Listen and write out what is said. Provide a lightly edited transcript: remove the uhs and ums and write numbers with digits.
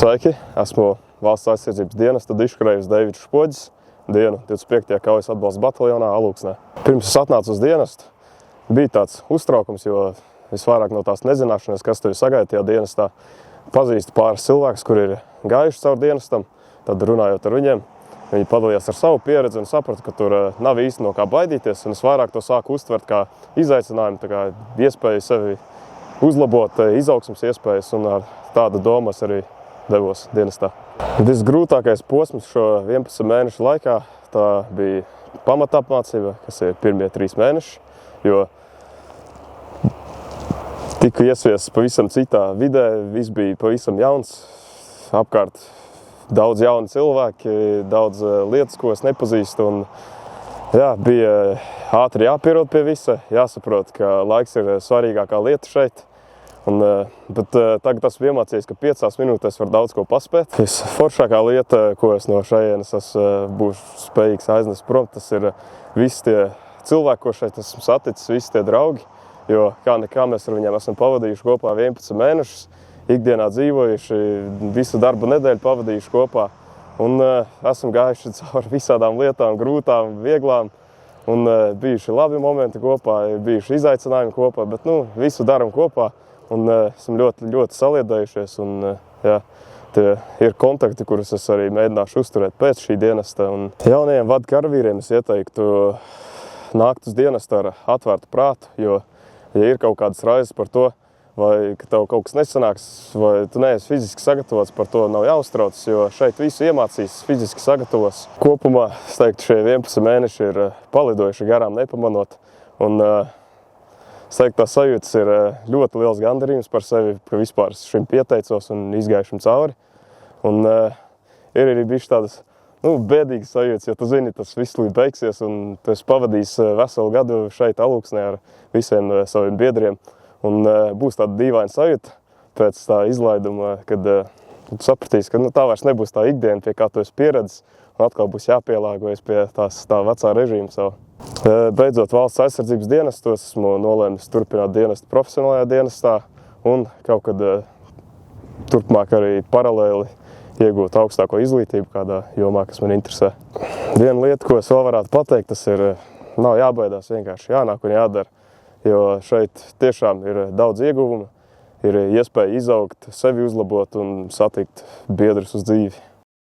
Sveiki, esmu Valsts aizsardzības dienesta diškarējs Deivids Špoģis, dienu 25. kaujas atbalsta bataljonā Alūksnē. Pirms es atnācu uz dienestu, bija tāds uztraukums, jo visvairāk no tās nezināšanas, kas tevi sagaida tajā dienestā, pazīstu pāris cilvēkus, kuri ir gājuši caur dienestam, tad runājot ar viņiem, viņi padalījās ar savu pieredzi un sapratu, ka tur nav īsti no kā baidīties, un es vairāk to sāku uztvert kā izaicinājumu, tā kā iespēju sevi uzlabot, izaugsmas iespējas, un ar tādu domu es arī devos dienestā. Visgrūtākais posms šo 11 mēnešu laikā tā bija pamatapmācība, kas ir pirmie 3 mēneši, jo tika iesviests pavisam citā vidē, viss bija pavisam jauns, apkārt daudz jauni cilvēki, daudz lietas, ko es nepazīstu, un jā, bija ātri jāpierod pie visa, jāsaprot, ka laiks ir svarīgākā lieta šeit. Bet tagad esmu iemācījies, ka 5 minūtēs var daudz ko paspēt. Visforšākā lieta, ko es no šajienes būšu spējīgs aiznest prom, tas ir visi tie cilvēki, ko šeit esmu saticis, visi tie draugi, jo kā nekā mēs ar viņiem esam pavadījuši kopā 11 mēnešus, ikdienā dzīvojuši, visu darba nedēļu pavadījuši kopā, un esam gājuši cauri visādām lietām, grūtām, vieglām, un bijuši labi momenti kopā, bijuši izaicinājumi kopā, bet visu daram kopā. Un esam ļoti saliedējušies, un jā, tie ir kontakti, kurus es arī mēģināšu uzturēt pēc šī dienesta. Un jaunajiem vadkaravīriem es ieteiktu nākt uz dienestu ar atvērtu prātu, jo, ja ir kaut kādas raizes par to, vai ka tev kaut kas nesanāks, vai tu neesi fiziski sagatavots, par to nav jāuztraucas, jo šeit visu iemācīs fiziski sagatavos. Kopumā, es teiktu, šie 11 mēneši ir palidojuši garām nepamanot, un es teiktu, tā sajūtas ir ļoti liels gandarījums par sevi, ka vispār šim pieteicos un izgājušam cauri. Un ir arī bijuši tādas bēdīgas sajūtas, jo tu zini, tas viss līdz beigsies, un tu esi pavadījis veselu gadu šeit Alūksnē ar visiem saviem biedriem. Un būs tāda dīvaina sajūta pēc tā izlaiduma, kad tu sapratīsi, ka tā vairs nebūs tā ikdiena, pie kā tu esi pieredzis, un atkal būs jāpielāgojas pie tā vecā režīma savu. Beidzot Valsts aizsardzības dienestos, esmu nolēmis turpināt dienestu profesionālajā dienestā un kaut kad turpmāk arī paralēli iegūt augstāko izglītību kādā jomā, kas man interesē. Viena lieta, ko es vēl varētu pateikt, tas ir, nav jābaidās, vienkārši jānāk un jādara, jo šeit tiešām ir daudz ieguvumu, ir iespēja izaugt, sevi uzlabot un satikt biedrus uz dzīvi.